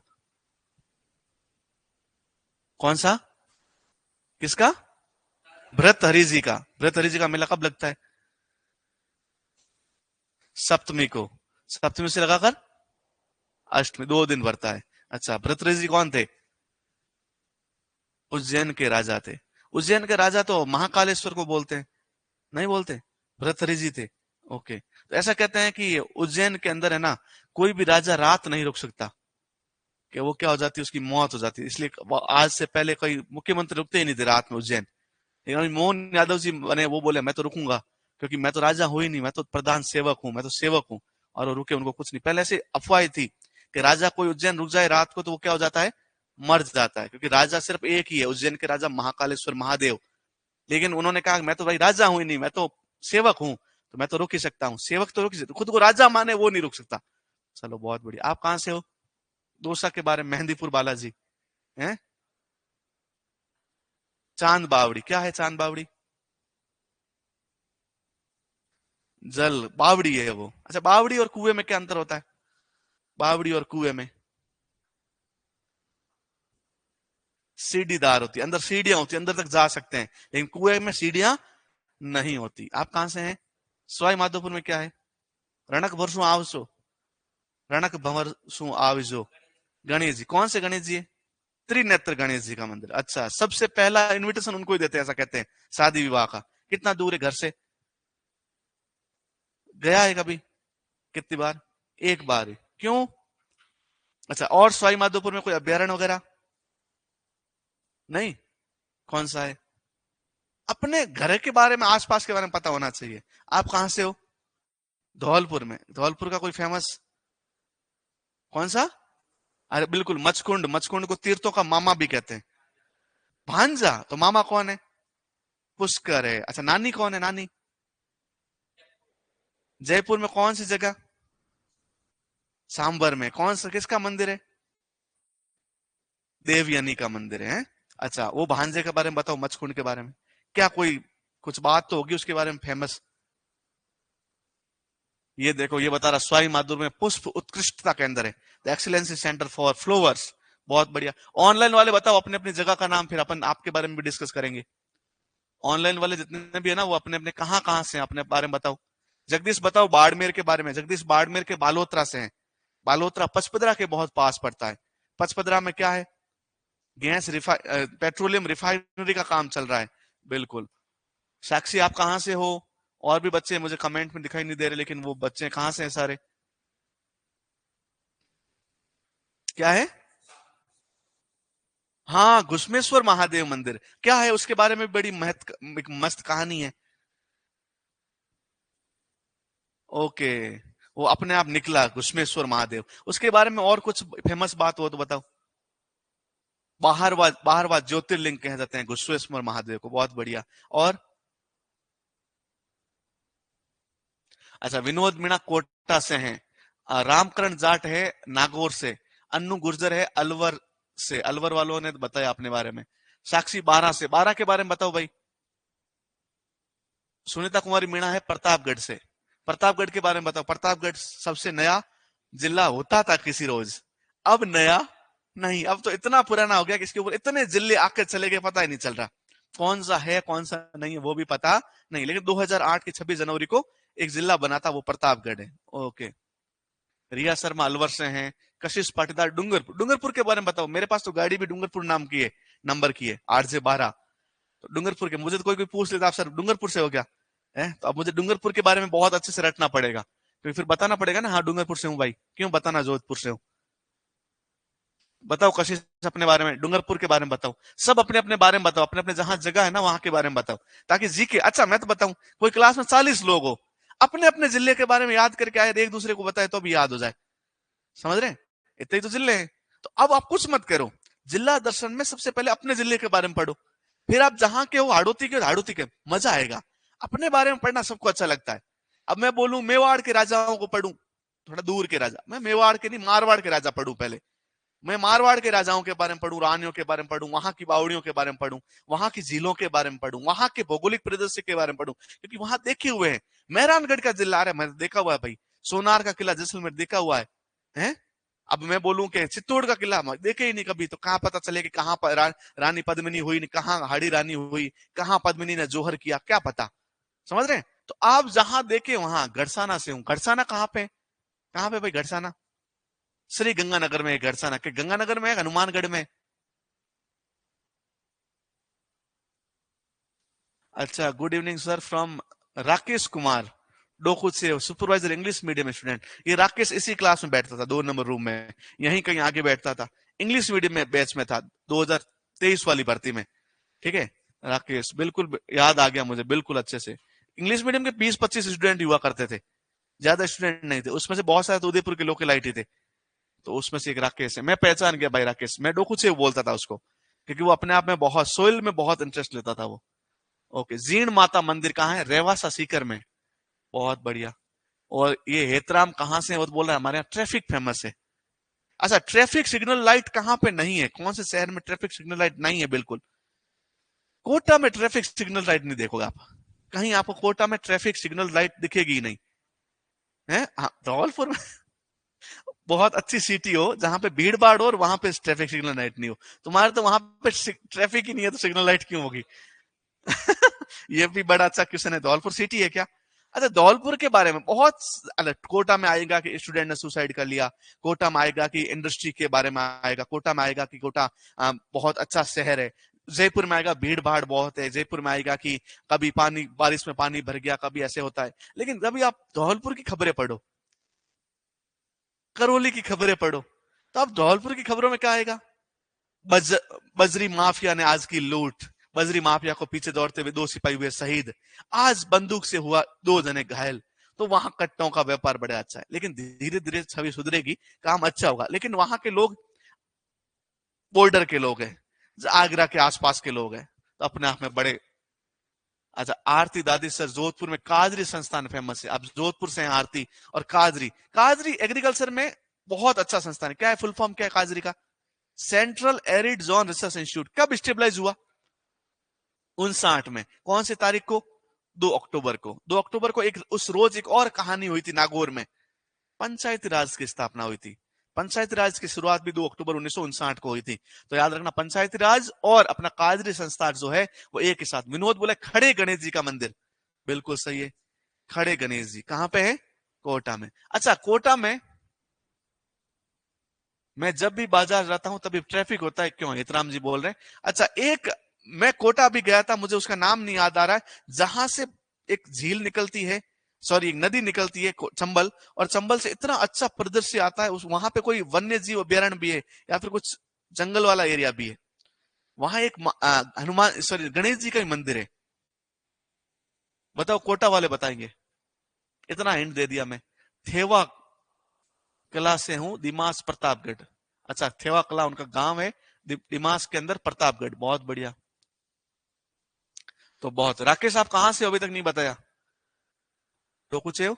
कौन सा? किसका? भृतहरि जी का। भृतहरि जी का मेला कब लगता है? सप्तमी को। सप्तमी से लगाकर अष्टमी, 2 दिन भरता है। अच्छा, भृतहरि जी कौन थे? उज्जैन के राजा थे। उज्जैन के राजा तो महाकालेश्वर को बोलते हैं, नहीं बोलते? भृतहरि जी थे। ओके, तो ऐसा कहते हैं कि उज्जैन के अंदर है ना, कोई भी राजा रात नहीं रुक सकता, कि वो क्या हो जाती है, उसकी मौत हो जाती है। इसलिए आज से पहले कोई मुख्यमंत्री रुकते ही नहीं थे रात में उज्जैन। लेकिन मोहन यादव जी बने, वो बोले मैं तो रुकूंगा, क्योंकि मैं तो राजा हूं ही नहीं, मैं तो प्रधान सेवक हूं, मैं तो सेवक हूं। और वो रुके, उनको कुछ नहीं। पहले से अफवाह थी कि राजा कोई उज्जैन रुक जाए रात को तो वो क्या हो जाता है, मर जाता है, क्योंकि राजा सिर्फ एक ही है, उज्जैन के राजा महाकालेश्वर महादेव। लेकिन उन्होंने कहा मैं तो भाई राजा हूं ही नहीं, मैं तो सेवक हूं, तो मैं तो रुक ही सकता हूँ। सेवक तो रुक ही सकता, खुद को राजा माने वो नहीं रुक सकता। चलो, बहुत बढ़िया। आप कहां से हो? दोसा के बारे में, मेहंदीपुर बालाजी है। चांद बावड़ी, क्या है चांद बावड़ी? जल बावड़ी है वो। अच्छा, बावड़ी और कुएं में क्या अंतर होता है? बावड़ी और कुएं में सीढ़ीदार होती है, अंदर सीढ़ियां होती है, अंदर तक जा सकते हैं। लेकिन कुएं में सीढ़ियां नहीं होती। आप कहां से हैं? सवाई माधोपुर में क्या है? रणक भरसू आवसो, रणक भंवर सु आवजो। गणेश जी, कौन से गणेश जी है? त्रिनेत्र गणेश जी का मंदिर। अच्छा, सबसे पहला इनविटेशन उनको ही देते हैं, ऐसा कहते हैं, शादी विवाह का। कितना दूर है घर से? गया है कभी? कितनी बार? एक बार है। क्यों? अच्छा, और सवाई माधोपुर में कोई अभ्यारण्य वगैरह? नहीं। कौन सा है? अपने घर के बारे में, आसपास के बारे में पता होना चाहिए। आप कहां से हो? धौलपुर में। धौलपुर का कोई फेमस? कौन सा? अरे बिल्कुल, मचकुंड। मचकुंड को तीर्थों का मामा भी कहते हैं। भांजा? तो मामा कौन है? पुष्कर है। अच्छा, नानी कौन है? नानी जयपुर में कौन सी जगह? सांबर में। कौन सा, किसका मंदिर है? देवयानी का मंदिर है। अच्छा, वो भांजे के बारे में बताओ, मचकुंड के बारे में क्या कोई कुछ बात तो होगी उसके बारे में फेमस? ये देखो, ये बता रहा, स्वाई माधुर में पुष्प उत्कृष्टता केंद्र है, the excellency centre for flowers. बहुत बढ़िया। ऑनलाइन वाले बताओ अपने अपनी जगह का नाम, फिर अपन आपके बारे में भी डिस्कस करेंगे। ऑनलाइन वाले जितने भी है ना, वो अपने अपने कहाँ कहाँ से हैं, अपने बारे में बताओ। जगदीश बताओ बाड़मेर के बारे में। जगदीश बाड़मेर के बालोतरा से हैं। बालोतरा पचपदरा के बहुत पास पड़ता है। पचपदरा में क्या है? गैस पेट्रोलियम रिफाइनरी का काम चल रहा है। बिल्कुल। साक्षी, आप कहाँ से हो? और भी बच्चे मुझे कमेंट में दिखाई नहीं दे रहे, लेकिन वो बच्चे कहाँ से हैं सारे? क्या है? हाँ, घुश्मेश्वर महादेव मंदिर। क्या है उसके बारे में? बड़ी एक मस्त कहानी है। ओके, वो अपने आप निकला घुश्मेश्वर महादेव। उसके बारे में और कुछ फेमस बात हो तो बताओ। बाहरवा ज्योतिर्लिंग कह जाते हैं घुश्मेश्वर महादेव को। बहुत बढ़िया। और अच्छा, विनोद मीणा कोटा से हैं। रामकरण जाट है नागौर से। अन्नू गुर्जर है अलवर से। अलवर वालों ने बताया अपने बारे में। साक्षी बारह से। बारह के बारे में बताओ भाई। सुनीता कुमारी मीणा है प्रतापगढ़ से। प्रतापगढ़ के बारे में बताओ। प्रतापगढ़ सबसे नया जिला होता था किसी रोज, अब नया नहीं, अब तो इतना पुराना हो गया कि इसके ऊपर इतने जिले आके चले गए, पता ही नहीं चल रहा कौन सा है कौन सा नहीं है, वो भी पता नहीं। लेकिन 2008 की 26 जनवरी को एक जिला बना था, वो प्रतापगढ़ है। ओके। रिया शर्मा अलवर से हैं। कशिश पाटीदार डूंगरपुर। डूंगरपुर के बारे में बताओ। मेरे पास तो गाड़ी भी डूंगरपुर नाम की है, नंबर की है, 8J12। तो डूंगरपुर के, मुझे तो कोई कोई पूछ लेता आप सर डूंगरपुर से हो क्या है, तो अब मुझे डूंगरपुर के बारे में बहुत अच्छे से रटना पड़ेगा, क्योंकि फिर बताना पड़ेगा ना, हाँ डूंगरपुर से हूँ भाई, क्यों बताना जोधपुर से हूँ। बताओ कशिश अपने बारे में, डूंगरपुर के बारे में बताओ, सब अपने अपने बारे में बताओ, अपने अपने जहां जगह है ना वहां के बारे में बताओ, ताकि जीके। अच्छा मैं तो बताऊं, कोई क्लास में 40 लोग हो, अपने अपने जिले के बारे में याद करके आए, एक दूसरे को बताए तो भी याद हो जाए। समझ रहे हैं? इतने ही तो जिले हैं। तो अब आप कुछ मत करो, जिला दर्शन में सबसे पहले अपने जिले के बारे में पढ़ो, फिर आप जहां के हो हाड़ोती के मजा आएगा। अपने बारे में पढ़ना सबको अच्छा लगता है। अब मैं बोलूं मेवाड़ के राजाओं को पढ़ूं, थोड़ा दूर के राजा, मैं मेवाड़ के नहीं मारवाड़ के राजा पढ़ूं पहले, मैं मारवाड़ के राजाओं के बारे में पढ़ूं, रानियों के बारे में पढ़ूं, वहां की बावड़ियों के बारे में पढ़ूं, वहां की झीलों के बारे में पढ़ूं, वहां के भौगोलिक परिदृश्य के बारे में पढ़ूं, क्योंकि वहां देखे हुए हैं। मेहरानगढ़ का जिला है, मैंने देखा हुआ है भाई, सोनार का किला जैसलमेर देखा हुआ है? अब मैं बोलूं कि चित्तौड़ का किला देखे ही नहीं कभी, तो कहां पता चले कि कहां पर रानी पद्मिनी हुई, कहां हाड़ी रानी हुई, कहां पद्मिनी ने जोहर किया, क्या पता। समझ रहे हैं? तो आप जहां देखे वहां, गढ़साना से हूं, गढ़साना कहां पे भाई गढ़साना? श्री गंगानगर में है गढ़साना, के गंगानगर में है, हनुमानगढ़ में? अच्छा, good evening sir from Rakesh Kumar, Docu से, सुपरवाइजर इंग्लिश मीडियम स्टूडेंट। ये राकेश इसी क्लास में बैठता था, 2 नंबर रूम में, यहीं कहीं आगे बैठता था, इंग्लिश मीडियम में बैच में था 2023 वाली भर्ती में। ठीक है राकेश, बिल्कुल याद आ गया मुझे, बिल्कुल अच्छे से। इंग्लिश मीडियम के 20-25 स्टूडेंट हुआ करते थे, ज्यादा स्टूडेंट नहीं थे, उसमें से बहुत सारे तो उदयपुर के लोकल आईटी थे, तो उसमें से एक राकेश है, मैं पहचान गया भाई राकेश, मैं डोकू से बोलता था उसको, क्योंकि वो अपने आप में बहुत सोइल में बहुत इंटरेस्ट लेता था वो। ओके, जीण माता मंदिर कहाँ है? रेवासा सीकर में, बहुत बढ़िया। और ये हेतराम कहाँ से है? वो तो बोल रहा है हमारे यहाँ ट्रैफिक फेमस है। अच्छा, ट्रैफिक सिग्नल लाइट कहाँ पे नहीं है? कौन से शहर में ट्रैफिक सिग्नल लाइट नहीं है? बिल्कुल, कोटा में ट्रैफिक सिग्नल लाइट नहीं देखोगे आप, कहीं आपको कोटा में ट्रैफिक सिग्नल लाइट दिखेगी ही नहीं है। हाँ, धौलपुर में बहुत अच्छी सिटी हो जहां पे भीड़ भाड़ हो और वहां पे ट्रैफिक सिग्नल लाइट नहीं हो, तुम्हारे तो वहां पे ट्रैफिक ही नहीं है तो सिग्नल लाइट क्यों होगी? ये भी बड़ा अच्छा क्वेश्चन है, धौलपुर सिटी है क्या? अच्छा, धौलपुर के बारे में बहुत अलग, कोटा में आएगा कि स्टूडेंट ने सुसाइड कर लिया, कोटा में आएगा कि इंडस्ट्री के बारे में आएगा, कोटा में आएगा कि कोटा बहुत अच्छा शहर है, जयपुर में आएगा भीड़ भाड़ बहुत है, जयपुर में आएगा कि कभी पानी, बारिश में पानी भर गया, कभी ऐसे होता है। लेकिन कभी आप धौलपुर की खबरें पढ़ो, करौली की खबरें पढ़ो, तो आप धौलपुर की खबरों में क्या आएगा? बज, बजरी माफिया ने आज की लूट, बजरी माफिया को पीछे दौड़ते हुए 2 सिपाही हुए शहीद, आज बंदूक से हुआ 2 जने घायल। तो वहां कट्टों का व्यापार बड़ा अच्छा है, लेकिन धीरे धीरे छवि सुधरेगी, काम अच्छा होगा, लेकिन वहां के लोग बॉर्डर के लोग हैं, आगरा के आसपास के लोग हैं, तो अपने आप में बड़े। अच्छा, आरती दादी सर, जोधपुर में काजरी संस्थान फेमस है, अब जोधपुर से हैं आरती और काजरी, काजरी एग्रीकल्चर में बहुत अच्छा संस्थान है। क्या है फुल फॉर्म, क्या है काजरी का? Central arid zone research institute. कब स्टेबलाइज हुआ? 59 में। कौन सी तारीख को? 2 अक्टूबर को। 2 अक्टूबर को एक उस रोज एक और कहानी हुई थी नागौर में, पंचायती राज की स्थापना हुई थी। पंचायती राज की शुरुआत भी 2 अक्टूबर 1959 को हुई थी। तो याद रखना, पंचायती राज और अपना काजरी संस्थान जो है वो एक ही साथ। विनोद बोले खड़े गणेश जी का मंदिर, बिल्कुल सही है, खड़े गणेश जी कहां पे है? कोटा में। अच्छा, कोटा में मैं जब भी बाजार जाता हूं तभी ट्रैफिक होता है, क्यों? इतराम जी बोल रहे हैं। अच्छा, एक मैं कोटा भी गया था, मुझे उसका नाम नहीं याद आ रहा है, जहां से एक झील निकलती है, सॉरी एक नदी निकलती है चंबल, और चंबल से इतना अच्छा परिदृश्य आता है, उस वहां पे कोई वन्य जीव अभ्यारण्य भी है या फिर कुछ जंगल वाला एरिया भी है। वहां एक हनुमान, सॉरी गणेश जी का ही मंदिर है। बताओ, कोटा वाले बताएंगे। इतना हिंट दे दिया मैं। थेवा कला से हूं, दिमास प्रतापगढ़। अच्छा, थेवा कला उनका गांव है, दिमास के अंदर प्रतापगढ़, बहुत बढ़िया। तो बहुत, राकेश आप कहां से हो? अभी तक नहीं बताया। तो कुछ है हो?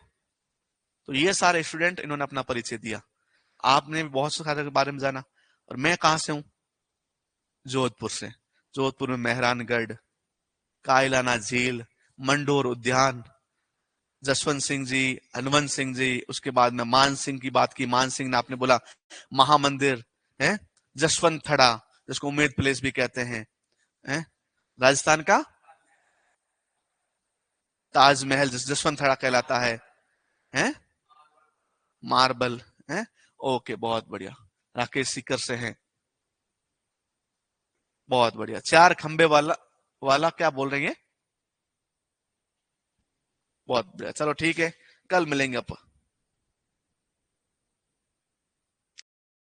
तो ये सारे स्टूडेंट इन्होंने अपना परिचय दिया, आपने भी बहुत सारे के बारे में जाना। और मैं कहां से हूं? जोधपुर से। जोधपुर में मेहरानगढ़, कायलाना झील, मंडोर उद्यान, जसवंत सिंह जी, हनुवंत सिंह जी, उसके बाद में मान सिंह की बात की, मान सिंह ने आपने बोला महामंदिर है, जसवंत थड़ा जिसको उम्मेद प्लेस भी कहते हैं, राजस्थान का ताजमहल जसवंत थड़ा कहलाता है, मार्बल है। ओके, बहुत बढ़िया, राकेश सीकर से हैं, बहुत बढ़िया। 4 खंबे वाला वाला क्या बोल रही है? बहुत बढ़िया, चलो ठीक है, कल मिलेंगे आप।